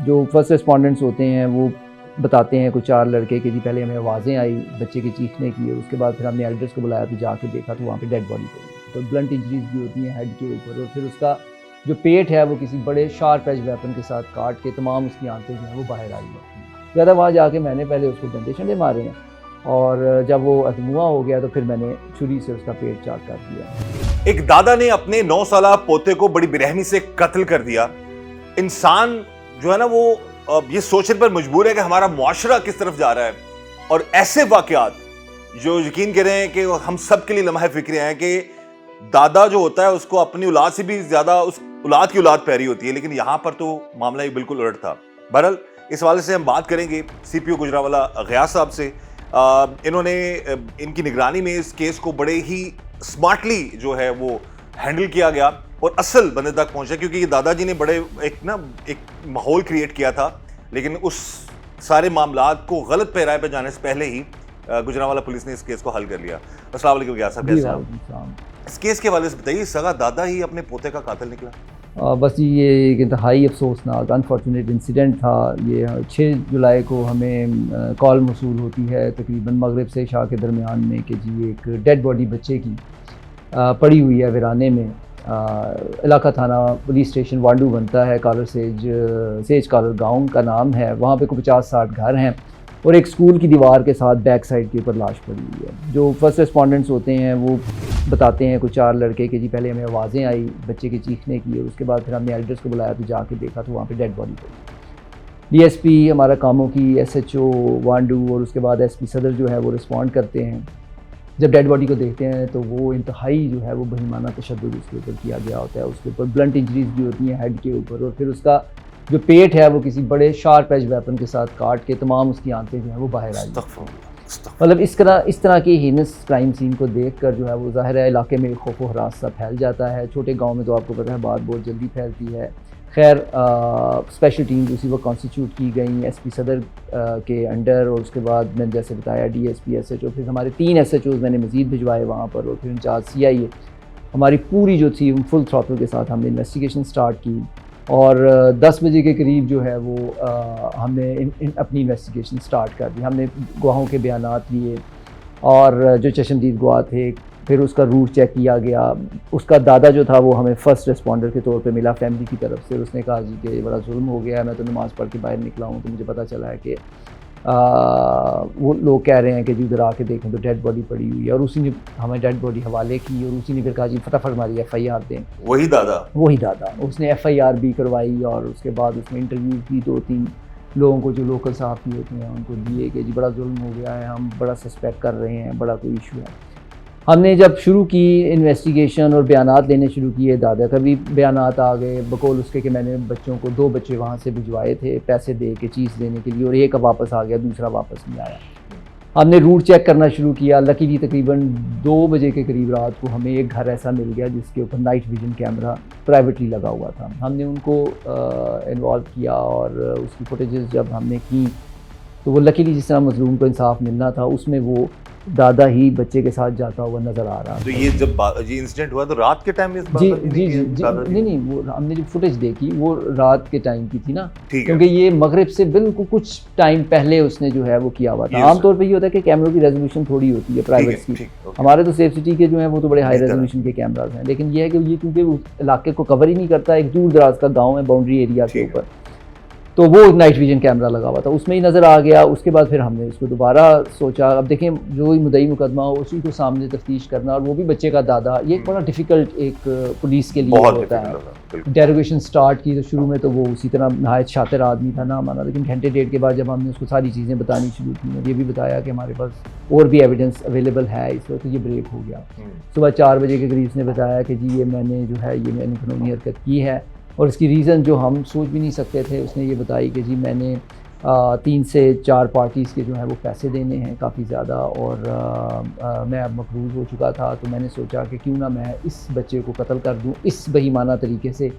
जो first respondents होते हैं वो बताते हैं कुछ 4 लड़के कि जी पहले हमें आवाज़ें आई बच्चे के चीखने की, और उसके बाद फिर हमने एल्डर्स को बुलाया तो जाके देखा तो वहाँ पे डेड बॉडी पड़ी। तो ब्लंट इंजरीज भी होती हैं हेड के ऊपर, और फिर उसका जो पेट है वो किसी बड़े शार्प एज वेपन के साथ काट के तमाम उसकी आंतें जो हैं वो बाहर आई होती हैं। ज़्यादा वहाँ जाके मैंने पहले उसको डंडे शंडे मारे हैं, और जब वो अधमुआ हो गया तो फिर मैंने छुरी से उसका पेट चाक कर दिया। एक दादा ने अपने 9 साला पोते को बड़ी बेरहमी से कत्ल कर दिया। इंसान जो है ना वो ये सोचने पर मजबूर है कि हमारा मुआशरा किस तरफ जा रहा है, और ऐसे वाकयात जो यकीन करें कि हम सब के लिए लम्हा फिक्र हैं कि दादा जो होता है उसको अपनी औलाद से भी ज्यादा उस औलाद की औलाद प्यारी होती है, लेकिन यहां पर तो मामला ही बिल्कुल उलट था। बहरहाल इस हवाले से हम बात करेंगे सीपीओ गुजरांवाला गयास साहब से। इन्होंने इनकी निगरानी में इस केस को बड़े ही स्मार्टली जो है वो हैंडल किया गया और असल बंदे तक पहुंचा, क्योंकि ये दादाजी ने बड़े एक माहौल क्रिएट किया था, लेकिन उस सारे मामलात को गलत पैराए पे जाने से पहले ही गुजरांवाला पुलिस ने इस केस को हल कर लिया। अस्सलाम वालेकुम गयास साहब, कैसे हैं? इस केस के हवाले से बताइए, सगा दादा ही अपने पोते का कातिल निकला। बस ये एक इंतहाई अफसोसनाक अनफॉर्चुनेट इंसिडेंट था। ये 6 जुलाई को हमें कॉल मौसूल होती है तकरीबन मगरिब से इशा के दरमियान में कि जी एक डेड बॉडी बच्चे की पड़ी हुई है वीराने में। इलाका थाना पुलिस स्टेशन वांडू बनता है, कॉलर सेज कॉलर गाँव का नाम है। वहाँ पे कोई 50-60 घर हैं और एक स्कूल की दीवार के साथ बैक साइड के ऊपर लाश पड़ी हुई है। जो फर्स्ट रिस्पॉन्डेंट्स होते हैं वो बताते हैं कुछ 4 लड़के कि जी पहले हमें आवाज़ें आई बच्चे के चीखने की, और उसके बाद फिर हमने एल्डर्स को बुलाया तो जाके देखा तो वहाँ पे डेड बॉडी पड़ी। डीएसपी हमारा कामों की एसएचओ वांडू और उसके बाद एसपी सदर जो है वो रिस्पॉन्ड करते हैं। जब डेड बॉडी को देखते हैं तो वो इंतहाई जो है वो बहिमाना तशद्दुद उसके ऊपर किया गया होता है। उसके ऊपर ब्लंट इंजरीज भी होती हैं हेड के ऊपर, और फिर उसका जो पेट है वो किसी बड़े शार्प एज वेपन के साथ काट के तमाम उसकी आंतें जो हैं वो बाहर आई। मतलब इस तरह के हीनस क्राइम सीन को देखकर जो है वो ज़ाहिर है इलाके में खौफ व हरास सा फैल जाता है। छोटे गांव में तो आपको पता है बात बहुत जल्दी फैलती है। खैर स्पेशल टीम उसी वक्त कॉन्स्टिट्यूट की गई एसपी सदर के अंडर, और उसके बाद मैंने जैसे बताया डीएसपी एसएचओ, फिर हमारे 3 एसएचओज़ मैंने मज़ीद भिजवाए वहाँ पर, और फिर इंचार्ज सीआईए हमारी पूरी जो थी फुल थ्रॉटल के साथ हमने इन्वेस्टिगेशन स्टार्ट की। और 10 बजे के करीब जो है वो हमने अपनी इन्वेस्टिगेशन स्टार्ट कर दी। हमने गवाहों के बयानात लिए और जो चश्मदीद गवाह थे, फिर उसका रूट चेक किया गया। उसका दादा जो था वो हमें फ़र्स्ट रिस्पॉन्डर के तौर पे मिला फैमिली की तरफ से। उसने कहा जी कि बड़ा जुल्म हो गया है, मैं तो नमाज़ पढ़ के बाहर निकला हूँ तो मुझे पता चला है कि वो लोग कह रहे हैं कि जी उधर आके देखें तो डेड बॉडी पड़ी हुई है, और उसी ने हमें डेड बॉडी हवाले की, और उसी ने फिर कहा जी फटाफट हमारी FIR दें। वही दादा उसने FIR भी करवाई, और उसके बाद उसने इंटरव्यू की 2-3 लोगों को जो लोकल सहाफ़ी होते हैं उनको दिए कि जी बड़ा जुल्म हो गया है, हम बड़ा सस्पेक्ट कर रहे हैं, बड़ा कोई इशू है। हमने जब शुरू की इन्वेस्टिगेशन और बयानात लेने शुरू किए, दादा का भी बयानात आ गए बकौल उसके कि मैंने बच्चों को 2 बच्चे वहाँ से भिजवाए थे पैसे दे के चीज़ देने के लिए, और एक वापस आ गया, दूसरा वापस नहीं आया। हमने रूट चेक करना शुरू किया। लकीली तकरीबन 2 बजे के करीब रात को हमें एक घर ऐसा मिल गया जिसके ऊपर नाइट विजन कैमरा प्राइवेटली लगा हुआ था। हमने उनको इन्वॉल्व किया, और उसकी फुटेजेस जब हमने की तो वो लकीली जिस तरह मजलूम को इंसाफ मिलना था उसमें वो दादा ही बच्चे के साथ जाता हुआ नजर आ रहा। तो ये जब ये इंसिडेंट हुआ तो रात के टाइम में नहीं वो हमने जो फुटेज देखी वो रात के टाइम की थी ना, क्योंकि ये मगरिब से बिल्कुल कुछ टाइम पहले उसने जो है वो किया हुआ था। आमतौर पर ये होता है कि कैमरों की रेजोल्यूशन थोड़ी होती है प्राइवेट की, हमारे तो सेफ सिटी के जो है वो तो बड़े हाई रेजोल्यूशन के कैमराज हैं, लेकिन ये है कि ये क्योंकि उस इलाके को कवर ही नहीं करता, एक दूर दराज का गाँव है बाउंड्री एरिया के ऊपर, तो वो नाइट विजन कैमरा लगा हुआ था, उसमें ही नज़र आ गया। उसके बाद फिर हमने इसको दोबारा सोचा। अब देखें जो मुद्दई मुकदमा हो उसी को सामने तफ्तीश करना, और वो भी बच्चे का दादा, ये बड़ा डिफ़िकल्ट एक पुलिस के लिए होता है। इंटेरोगेशन स्टार्ट की तो शुरू में तो वो उसी तरह नहायत शातिर आदमी था ना माना, लेकिन घंटे डेढ़ के बाद जब हमने उसको सारी चीज़ें बतानी शुरू की और ये भी बताया कि हमारे पास और भी एविडेंस अवेलेबल है इस वक्त, तो ये ब्रेक हो गया। सुबह 4 बजे के करीब उसने बताया कि जी ये मैंने कानूनी हरकत की है, और इसकी रीज़न जो हम सोच भी नहीं सकते थे। उसने ये बताई कि जी मैंने 3 से 4 पार्टीज़ के जो है वो पैसे देने हैं काफ़ी ज़्यादा, और मैं अब मकरूज़ हो चुका था, तो मैंने सोचा कि क्यों ना मैं इस बच्चे को कत्ल कर दूं इस बेईमाना तरीके से।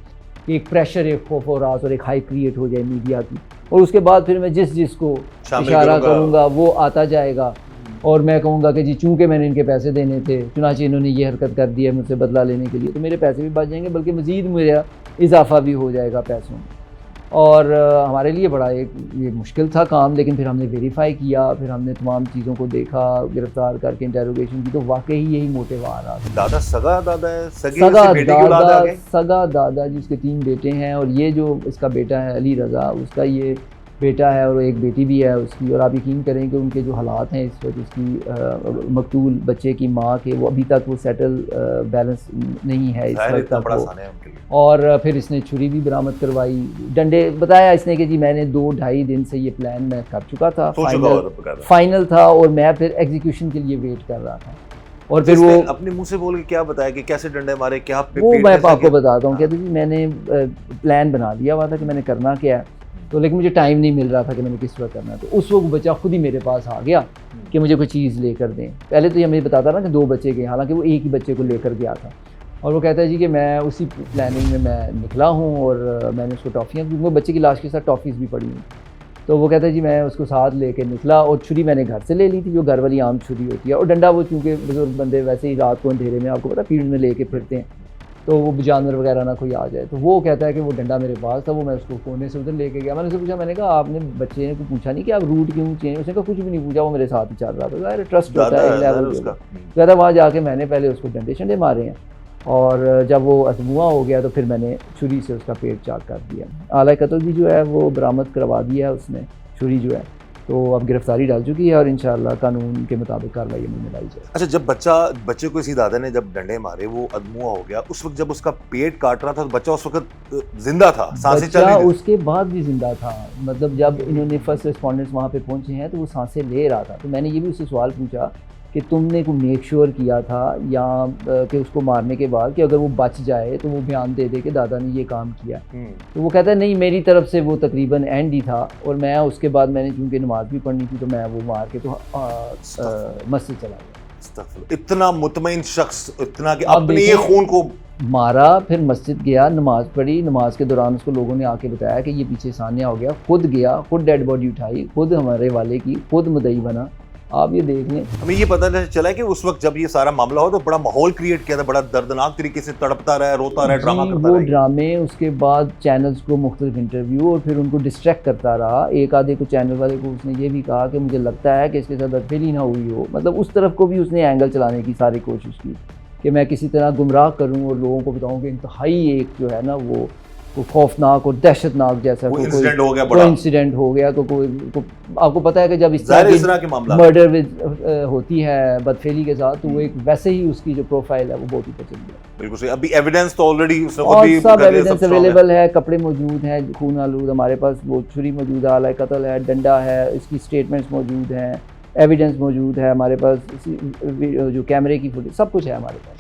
एक प्रेशर, एक खौफ और राज और एक हाई क्रिएट हो जाए मीडिया की, और उसके बाद फिर मैं जिस को इशारा करूँगा वो आता जाएगा, और मैं कहूँगा कि जी चूँकि मैंने इनके पैसे देने थे चुनांचे इन्होंने ये हरकत कर दी है मुझसे बदला लेने के लिए, तो मेरे पैसे भी बच जाएंगे, बल्कि मज़ीद मेरा इजाफा भी हो जाएगा पैसों में। और हमारे लिए बड़ा एक ये मुश्किल था काम, लेकिन फिर हमने वेरीफाई किया, फिर हमने तमाम चीज़ों को देखा, गिरफ्तार करके इंटेरोगेशन की, तो वाकई यही मोटिव आ रहा था। दादा सगा दादा है, सगा दादा जी, उसके 3 बेटे हैं, और ये जो इसका बेटा है अली रज़ा, उसका ये बेटा है और एक बेटी भी है उसकी। और आप यकीन करें कि उनके जो हालात हैं इस वक्त, उसकी मकतूल बच्चे की माँ के, वो अभी तक वो सेटल बैलेंस नहीं है इस वक्त तक। और फिर इसने छुरी भी बरामद करवाई, डंडे बताया इसने कि जी मैंने 2-2.5 दिन से ये प्लान मैं कर चुका था, फाइनल था, और मैं फिर एग्जीक्यूशन के लिए वेट कर रहा था। और फिर वो अपने मुंह से बोल के क्या बताया कि कैसे डंडे मारे, क्या वो मैं आपको बताता हूँ। कहते जी मैंने प्लान बना लिया हुआ था कि मैंने करना क्या है, तो लेकिन मुझे टाइम नहीं मिल रहा था कि मैंने किस वक्त करना है। तो उस वक्त बच्चा खुद ही मेरे पास आ गया कि मुझे कोई चीज़ लेकर दें। पहले तो ये मुझे बताता ना कि 2 बच्चे गए, हालांकि वो एक ही बच्चे को लेकर गया था। और वो कहता है जी कि मैं उसी प्लानिंग में मैं निकला हूँ, और मैंने उसको टॉफ़ियाँ, क्योंकि वो बच्चे की लाश के साथ टॉफ़ीज़ भी पड़ी हुई। तो वो कहता है जी मैं उसको साथ लेके निकला, और छुरी मैंने घर से ले ली थी, जो घर वाली आम छुरी होती है, और डंडा वो चूँकि बुजुर्ग बंदे वैसे ही रात को अंधेरे में आपको पता फील्ड में लेके फिरते हैं, तो वो जानवर वगैरह ना कोई आ जाए। तो वो कहता है कि वो डंडा मेरे पास था, वो मैं उसको कोने से उधर लेके गया। मैंने उससे पूछा, मैंने कहा आपने बच्चे ने को पूछा नहीं कि आप रूट क्यों चेंज? उसने कहा कुछ भी नहीं पूछा, वो मेरे साथ ही चल रहा था। अरे ट्रस्ट होता है लेवल उसका। कहता वहाँ जाके मैंने पहले उसको डंडे शंडे मारे हैं, और जब वो अजमुआ हो गया तो फिर मैंने छुरी से उसका पेट चाक कर दिया। आला कत्ल भी जो है वो बरामद करवा दिया है उसने, छुरी जो है, तो अब गिरफ्तारी डाल चुकी है, और इंशाअल्लाह कानून के मुताबिक कार्रवाई अमल में लाई जाए। अच्छा, जब बच्चे को इसी दादा ने जब डंडे मारे, वो अदमुआ हो गया, उस वक्त जब उसका पेट काट रहा था तो बच्चा उस वक्त जिंदा था, सांसें चल रही थी? उसके बाद भी जिंदा था, मतलब जब इन्होंने फर्स्ट रिस्पॉन्डेंट्स वहाँ पे पहुँचे हैं तो वो सांसें ले रहा था। तो मैंने ये भी उससे सवाल पूछा कि तुमने को मेक श्योर किया था या कि उसको मारने के बाद कि अगर वो बच जाए तो वो बयान दे दे कि दादा ने ये काम किया। तो वो कहता है नहीं, मेरी तरफ से वो तकरीबन एंड ही था, और मैं उसके बाद मैंने चूँकि नमाज भी पढ़नी थी तो मैं वो मार के तो मस्जिद चला गया। इतना मुतमईन शख्स, इतना कि अपने ये खून को मारा, फिर मस्जिद गया, नमाज पढ़ी, नमाज के दौरान उसको लोगों ने आके बताया कि ये पीछे सान्या हो गया, खुद गया, खुद डेड बॉडी उठाई, खुद हमारे वाले की, खुद मुदई बना। आप ये देख लें। हमें ये पता चला कि उस वक्त जब ये सारा मामला हो तो बड़ा माहौल क्रिएट किया था, बड़ा दर्दनाक तरीके से तड़पता रहा, रोता रहा, ड्रामा करता रहा। वो ड्रामे, उसके बाद चैनल्स को मुख्तलिफ इंटरव्यू, और फिर उनको डिस्ट्रैक्ट करता रहा। एक आधे को चैनल वाले को उसने ये भी कहा कि मुझे लगता है कि इसके साथ बदफेली ना हुई हो, मतलब उस तरफ को भी उसने एंगल चलाने की सारी कोशिश की कि मैं किसी तरह गुमराह करूँ और लोगों को बताऊँ कि इंतहाई एक जो है ना वो खौफनाक और दहशतनाक जैसा कोई इंसिडेंट हो गया। तो आपको पता है कि जब इस तरह की मर्डर होती है बदफेली के साथ, तो वो एक वैसे ही उसकी जो प्रोफाइल है वो बहुत ही पसंद है। बिल्कुल सही। अभी एविडेंस तो ऑलरेडी सब एविडेंस अवेलेबल है, कपड़े मौजूद हैं खून आलूद, हमारे पास वो छुरी मौजूद है, आला कत्ल है, डंडा है, इसकी स्टेटमेंट्स मौजूद हैं, एविडेंस मौजूद है हमारे पास, जो कैमरे की फुटेज, सब कुछ है हमारे पास।